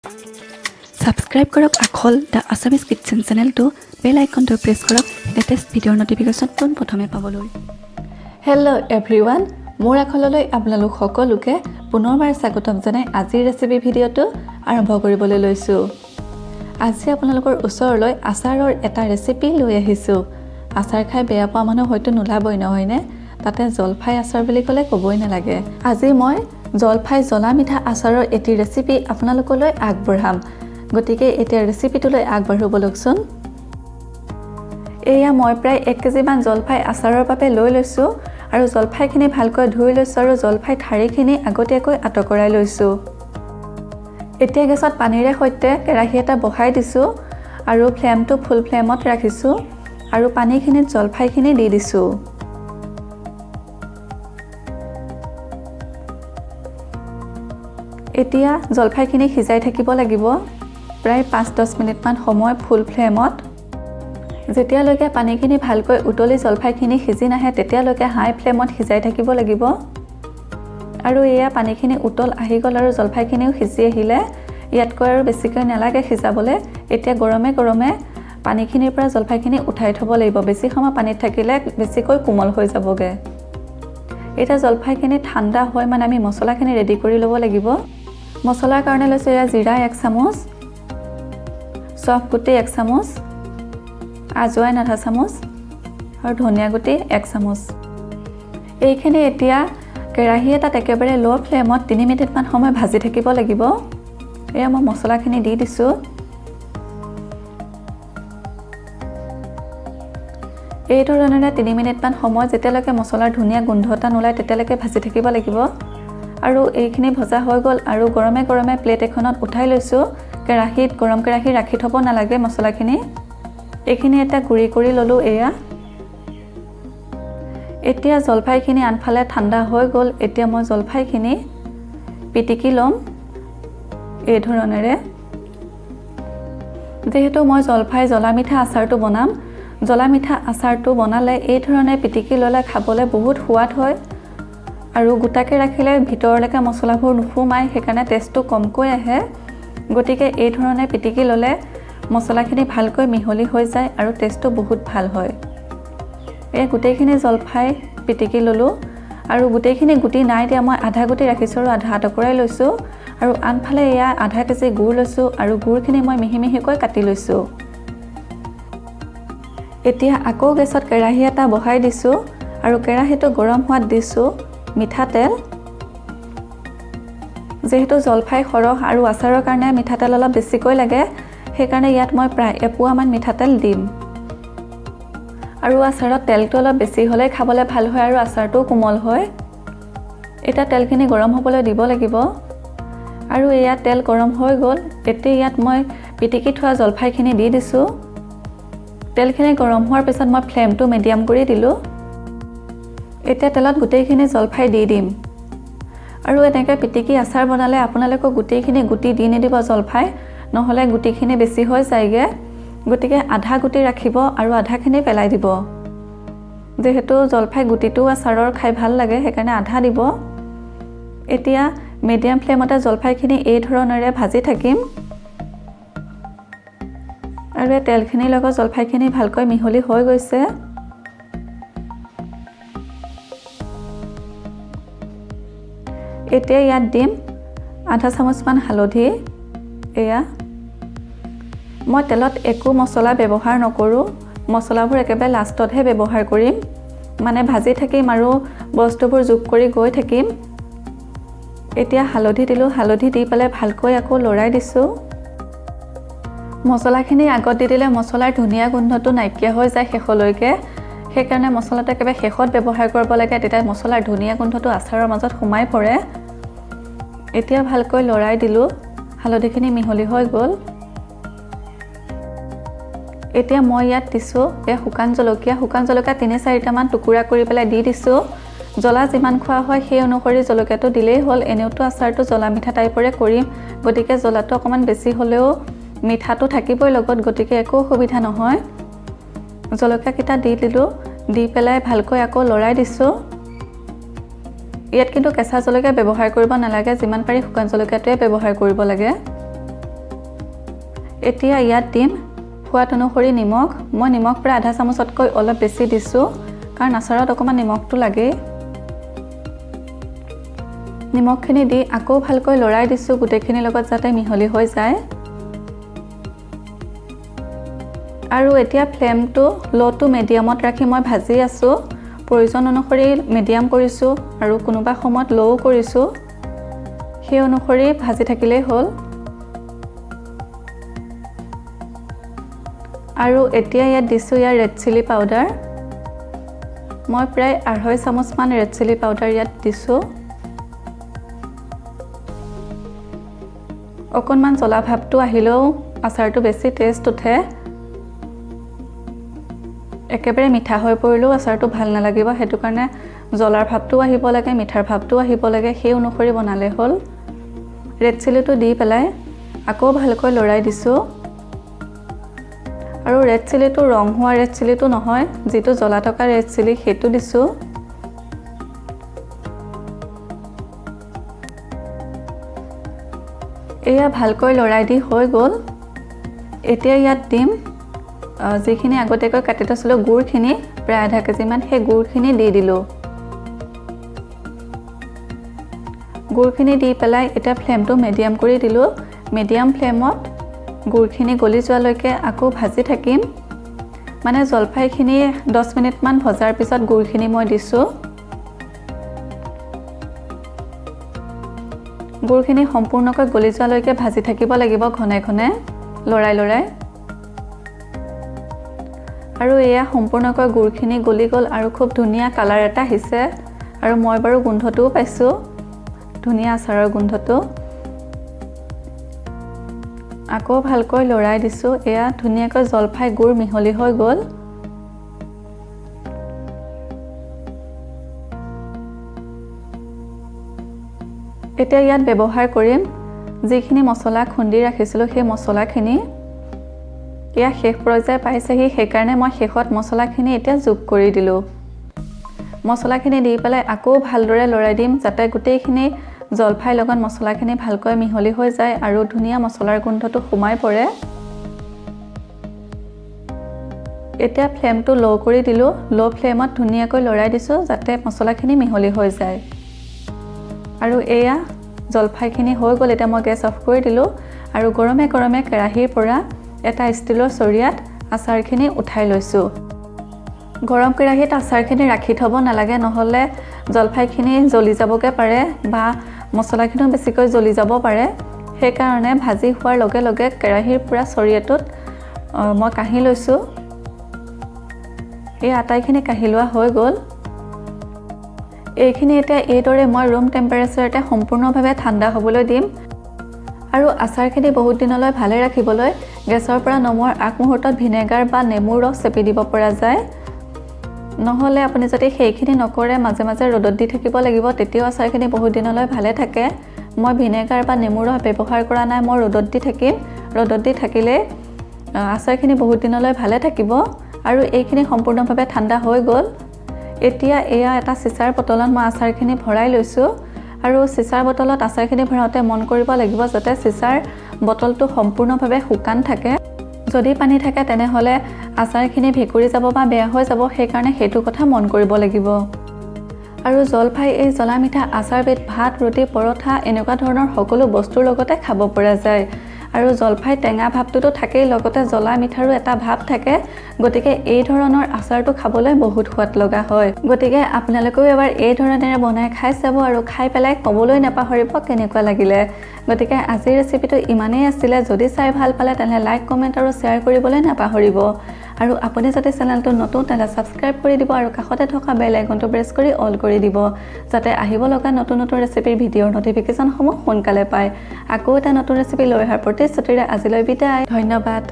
Subscribe কৰক Aakhol the Assamese Kitchen channel to bell icon to press কৰক latest video notification পোন প্ৰথমে পাবলৈ। Hello everyone, মোৰ Aakholলৈ আপোনালোক সকলোকে পুনৰবাৰ স্বাগতম জনাই আজিৰ ৰেচিপি ভিডিঅটো আৰম্ভ কৰিবলৈ লৈছো। আজি আপোনালোকৰ ওচৰলৈ আচাৰৰ এটা ৰেচিপি লৈ আহিছো। আচাৰ খাই বেয়া পোৱা মানুহ হয়তো নোলাবই নহয়নে? তাতে জলফাই আচাৰ বুলি ক'লে ক'বই নালাগে। আজি মই জলফাই জ্বলা মিঠা আচাৰৰ এটি ৰেচিপি আপোনালোকলৈ আগবঢ়াম। গতিকে এতিয়া ৰেচিপিটোলৈ আগবাঢ়ো বলকচোন। এয়া মই প্ৰায় 1 কেজি মান জলফাই আচাৰৰ বাবে লৈ লৈছো আৰু জলফাইখিনি ভালকৈ ধুই লৈছো আৰু জলফাই ঠাৰিখিনি আগতীয়াকৈ আতকৰাই লৈছো। এতিয়া গেছত পানীৰে সৈতে কেৰাহী এটা বহাই দিছো আৰু ফ্লেমটো ফুল ফ্লেমত ৰাখিছো আৰু পানীখিনিত জলফাইখিনি দি দিছো। এতিয়া জলফাইখিনি সিজাই থাকিব লাগিব প্ৰায় 5-10 মিনিট মান সময় ফুল ফ্লেমত। যেতিয়ালৈকে পানীখিনি ভালকৈ উতলি জলফাইখিনি সিজি নাহে তেতিয়ালৈকে হাই ফ্লেমত সিজাই থাকিব লাগিব। আৰু এয়া পানীখিনি উতল আহি গ'ল আৰু জলফাইখিনিও সিজি আহিলে। ইয়াতকৈ আৰু বেছিকৈ নালাগে সিজাবলৈ। এতিয়া গৰমে গৰমে পানীখিনিৰ পৰা জলফাইখিনি উঠাই থ'ব লাগিব। বেছি সময় পানীত থাকিলে বেছিকৈ কোমল হৈ যাবগে। এতিয়া জলফাইখিনি ঠাণ্ডা হৈ মানে আমি মছলাখিনি ৰেডি কৰি ল'ব লাগিব। মছলাৰ কাৰণে লৈছো এয়া জিৰা 1 চামুচ, চফ গুটি 1 চামুচ, আজৱাইন আধা চামুচ আৰু ধনিয়া গুটি 1 চামুচ। এইখিনি এতিয়া কেৰাহী এটাত একেবাৰে ল' ফ্লেমত 3 মিনিট মান সময় ভাজি থাকিব লাগিব। এয়া মই মছলাখিনি দি দিছো। এই ধৰণেৰে 3 মিনিট মান সময় যেতিয়ালৈকে মছলাৰ ধুনীয়া গোন্ধ এটা নোলায় তেতিয়ালৈকে ভাজি থাকিব লাগিব। আৰু এইখিনি ভজা হৈ গ'ল আৰু গৰমে গৰমে প্লেট এখনত উঠাই লৈছো। কেৰাহীত গৰম কেৰাহী ৰাখি থ'ব নালাগে মছলাখিনি। এইখিনি এটা গুৰি কৰি ল'লো এয়া। এতিয়া জলফাইখিনি আনফালে ঠাণ্ডা হৈ গ'ল। এতিয়া মই জলফাইখিনি পিটিকি ল'ম এই ধৰণেৰে। যেহেতু মই জলফাই জ্বলা মিঠা আচাৰটো বনাম, জ্বলা মিঠা আচাৰটো বনালে এই ধৰণে পিটিকি ল'লে খাবলৈ বহুত সোৱাদ হয় আৰু গোটাকে ৰাখিলে ভিতৰলৈকে মছলাবোৰ নুসুমায়, সেইকাৰণে টেষ্টটো কমকৈ আহে। গতিকে এই ধৰণে পিটিকি ল'লে মছলাখিনি ভালকৈ মিহলি হৈ যায় আৰু টেষ্টটো বহুত ভাল হয়। এই গোটেইখিনি জলফাই পিটিকি ল'লোঁ আৰু গোটেইখিনি গুটি নাই দিয়া মই আধা গুটি ৰাখিছোঁ আৰু আধা আতকৰাই লৈছোঁ। আৰু আনফালে এয়া আধা কেজি গুড় লৈছোঁ আৰু গুড়খিনি মই মিহি মিহিকৈ কাটি লৈছোঁ। এতিয়া আকৌ গেছত কেৰাহী এটা বহাই দিছোঁ আৰু কেৰাহীটো গৰম হোৱাত দিছোঁ মিঠাতেল। যেহেতু জলফাই সৰহ আৰু আচাৰৰ কাৰণে মিঠাতেল অলপ বেছিকৈ লাগে, সেইকাৰণে ইয়াত মই প্ৰায় 1 পোৱা মান মিঠাতেল দিম। আৰু আচাৰত তেলটো অলপ বেছি হ'লে খাবলৈ ভাল হয় আৰু আচাৰটোও কোমল হয়। এতিয়া তেলখিনি গৰম হ'বলৈ দিব লাগিব আৰু এয়া তেল গৰম হৈ গ'ল। এতিয়া ইয়াত মই পিটিকি থোৱা জলফাইখিনি দি দিছোঁ। তেলখিনি গৰম হোৱাৰ পিছত মই ফ্লেমটো মিডিয়াম কৰি দিলোঁ। এতিয়া তেলত গোটেইখিনি জলফাই দি দিম আৰু এনেকৈ পিটিকি আচাৰ বনালে আপোনালোকক গোটেইখিনি গুটি দি নিদিব জলফাই, নহ'লে গুটিখিনি বেছি হৈ যায়গৈ। গতিকে আধা গুটি ৰাখিব আৰু আধাখিনি পেলাই দিব। যিহেতু জলফাই গুটিটো আচাৰৰ খাই ভাল লাগে সেইকাৰণে আধা দিব। এতিয়া মিডিয়াম ফ্লেমতে জলফাইখিনি এই ধৰণেৰে ভাজি থাকিম আৰু এই তেলখিনিৰ লগত জলফাইখিনি ভালকৈ মিহলি হৈ গৈছে। এতিয়া ইয়াত দিম আধা চামুচমান হালধি। এয়া মই তেলত একো মছলা ব্যৱহাৰ নকৰোঁ, মছলাবোৰ একেবাৰে লাষ্টতহে ব্যৱহাৰ কৰিম। মানে ভাজি থাকিম আৰু বস্তুবোৰ যোগ কৰি গৈ থাকিম। এতিয়া হালধি দিলোঁ, হালধি দি পেলাই ভালকৈ আকৌ লৰাই দিছোঁ। মছলাখিনি আগত দি দিলে মছলাৰ ধুনীয়া গোন্ধটো নাইকিয়া হৈ যায় শেষলৈকে, সেইকাৰণে মছলাটো একেবাৰে শেষত ব্যৱহাৰ কৰিব লাগে, তেতিয়া মছলাৰ ধুনীয়া গোন্ধটো আচাৰৰ মাজত সোমাই পৰে। এতিয়া ভালকৈ লৰাই দিলোঁ, হালধিখিনি মিহলি হৈ গ'ল। এতিয়া মই ইয়াত দিছোঁ শুকান জলকীয়া 3-4টা মান টুকুৰা কৰি পেলাই দি দিছোঁ। জ্বলা যিমান খোৱা হয় সেই অনুসৰি জলকীয়াটো দিলেই হ'ল। এনেওতো আচাৰটো জ্বলা মিঠা টাইপৰে কৰিম, গতিকে জ্বলাটো অকণমান বেছি হ'লেও মিঠাটো থাকিবই লগত, গতিকে একো অসুবিধা নহয়। জলকীয়াকেইটা দি দিলোঁ, দি পেলাই ভালকৈ আকৌ লৰাই দিছোঁ। ইয়াত কিন্তু কেঁচা জলকীয়া ব্যৱহাৰ কৰিব নালাগে, যিমান পাৰি শুকান জলকীয়াটোৱে ব্যৱহাৰ কৰিব লাগে। এতিয়া ইয়াত দিম সোৱাদ অনুসৰি নিমখ মই নিমখ প্ৰায় আধা চামুচতকৈ অলপ বেছি দিছোঁ কাৰণ আচাৰত অকণমান নিমখটো লাগেই নিমখখিনি দি আকৌ ভালকৈ লৰাই দিছোঁ গোটেইখিনিৰ লগত যাতে মিহলি হৈ যায় আৰু এতিয়া ফ্লেমটো ল' টু মিডিয়ামত ৰাখি মই ভাজি আছোঁ প্ৰয়োজন অনুসৰি মিডিয়াম কৰিছোঁ আৰু কোনোবা সময়ত ল'ও কৰিছোঁ সেই অনুসৰি ভাজি থাকিলেই হ'ল আৰু এতিয়া ইয়াত দিছোঁ ইয়াৰ ৰেড চিলি পাউডাৰ মই প্ৰায় 2.5 চামুচমান ৰেড চিলি পাউডাৰ ইয়াত দিছোঁ অকণমান জ্বলা ভাৱটো আহিলেও আচাৰটো বেছি টেষ্ট উঠে একেবাৰে মিঠা হৈ পৰিলেও আচাৰটো ভাল নালাগিব সেইটো কাৰণে জ্বলাৰ ভাৱটোও আহিব লাগে মিঠাৰ ভাৱটোও আহিব লাগে সেই অনুসৰি বনালে হ'ল ৰেড চিলিটো দি পেলাই আকৌ ভালকৈ লৰাই দিছোঁ আৰু ৰেড চিলিটো ৰং হোৱা ৰেড চিলিটো নহয় যিটো জ্বলা থকা ৰেড চিলি সেইটো দিছোঁ এয়া ভালকৈ লৰাই দি হৈ গ'ল এতিয়া ইয়াত দিম যিখিনি আগতীয়াকৈ কাটি থৈছিলোঁ গুড়খিনি প্ৰায় আধা কেজিমান সেই গুড়খিনি দি দিলোঁ গুড়খিনি দি পেলাই এতিয়া ফ্লেমটো মিডিয়াম কৰি দিলোঁ মিডিয়াম ফ্লেমত গুড়খিনি গলি যোৱালৈকে আকৌ ভাজি থাকিম মানে জলফাইখিনি 10 মিনিটমান ভজাৰ পিছত গুড়খিনি মই দিছোঁ গুড়খিনি সম্পূৰ্ণকৈ গলি যোৱালৈকে ভাজি থাকিব লাগিব ঘনে ঘনে লৰাই লৰাই আৰু এয়া সম্পূৰ্ণকৈ গুড়খিনি গলি গ'ল আৰু খুব ধুনীয়া কালাৰ এটা আহিছে আৰু মই বাৰু গোন্ধটোও পাইছোঁ ধুনীয়া আচাৰৰ গোন্ধটো আকৌ ভালকৈ লৰাই দিছোঁ এয়া ধুনীয়াকৈ জলফাই গুড় মিহলি হৈ গ'ল এতিয়া ইয়াত ব্যৱহাৰ কৰিম যিখিনি মছলা খুন্দি ৰাখিছিলোঁ সেই মছলাখিনি এয়া শেষ পৰ্যায় পাইছেহি সেইকাৰণে মই শেষত মছলাখিনি এতিয়া যোগ কৰি দিলোঁ মছলাখিনি দি পেলাই আকৌ ভালদৰে লৰাই দিম যাতে গোটেইখিনি জলফাইৰ লগত মছলাখিনি ভালকৈ মিহলি হৈ যায় আৰু ধুনীয়া মছলাৰ গোন্ধটো সোমাই পৰে এতিয়া ফ্লেমটো ল' কৰি দিলোঁ ল' ফ্লেমত ধুনীয়াকৈ লৰাই দিছোঁ যাতে মছলাখিনি মিহলি হৈ যায় আৰু এয়া জলফাইখিনি হৈ গ'ল এতিয়া মই গেছ অফ কৰি দিলোঁ আৰু গৰমে গৰমে কেৰাহীৰ পৰা এটা ষ্টিলৰ চৰিয়াত আচাৰখিনি উঠাই লৈছোঁ গৰম কেৰাহীত আচাৰখিনি ৰাখি থ'ব নালাগে নহ'লে জলফাইখিনি জ্বলি যাবগে পাৰে বা মছলাখিনিও বেছিকৈ জ্বলি যাব পাৰে সেইকাৰণে ভাজি হোৱাৰ লগে লগে কেৰাহীৰ পৰা চৰিয়াটোত মই কাঢ়ি লৈছোঁ এই আটাইখিনি কাঢ়ি লোৱা হৈ গ'ল এইখিনি এতিয়া এইদৰে মই ৰুম টেম্পাৰেচাৰতে সম্পূৰ্ণভাৱে ঠাণ্ডা হ'বলৈ দিম আৰু আচাৰখিনি বহুত দিনলৈ ভালে ৰাখিবলৈ গেছৰ পৰা নমোৱাৰ আগমুহূৰ্তত ভিনেগাৰ বা নেমুৰ ৰস চেপি দিব পৰা যায় নহ'লে আপুনি যদি সেইখিনি নকৰে মাজে মাজে ৰ'দত দি থাকিব লাগিব তেতিয়াও আচাৰখিনি বহুত দিনলৈ ভালে থাকে মই ভিনেগাৰ বা নেমুৰ ৰস ব্যৱহাৰ কৰা নাই মই ৰ'দত দি থাকিম ৰ'দত দি থাকিলে আচাৰখিনি বহুত দিনলৈ ভালে থাকিব আৰু এইখিনি সম্পূৰ্ণভাৱে ঠাণ্ডা হৈ গ'ল এতিয়া এয়া এটা চিচাৰ বটলত মই আচাৰখিনি ভৰাই লৈছোঁ আৰু চিচাৰ বটলত আচাৰখিনি ভৰাওঁতে মন কৰিব লাগিব যাতে চিচাৰ বটলটো সম্পূৰ্ণভাৱে শুকান থাকে যদি পানী থাকে তেনেহ'লে আচাৰখিনি ভেকুৰি যাব বা বেয়া হৈ যাব সেইকাৰণে সেইটো কথা মন কৰিব লাগিব আৰু জলফাই এই জ্বলা মিঠা আচাৰবিধ ভাত ৰুটি পৰঠা এনেকুৱা ধৰণৰ সকলো বস্তুৰ লগতে খাব পৰা যায় আৰু জলফাই টেঙা ভাৱটোতো থাকেই লগতে জ্বলা মিঠাৰো এটা ভাৱ থাকে গতিকে এই ধৰণৰ আচাৰটো খাবলৈ বহুত সোৱাদ লগা হয় গতিকে আপোনালোকেও এবাৰ এই ধৰণেৰে বনাই খাই চাব আৰু খাই পেলাই ক'বলৈ নাপাহৰিব কেনেকুৱা লাগিলে গতিকে আজিৰ ৰেচিপিটো ইমানেই আছিলে যদি চাই ভাল পালে তেনেহ'লে লাইক কমেণ্ট আৰু শ্বেয়াৰ কৰিবলৈ নাপাহৰিব আৰু আপুনি যদি চেনেলটো নতুন তেনেহ'লে ছাবস্ক্ৰাইব কৰি দিব আৰু কাষতে থকা বেল আইকনটো প্ৰেছ কৰি অল কৰি দিব যাতে আহিব লগা নতুন নতুন ৰেচিপিৰ ভিডিঅ'ৰ নটিফিকেশ্যনসমূহ সোনকালে পায় আকৌ এটা নতুন ৰেচিপি লৈ অহাৰ প্ৰতিশ্ৰুতিৰে আজিলৈ বিদায় ধন্যবাদ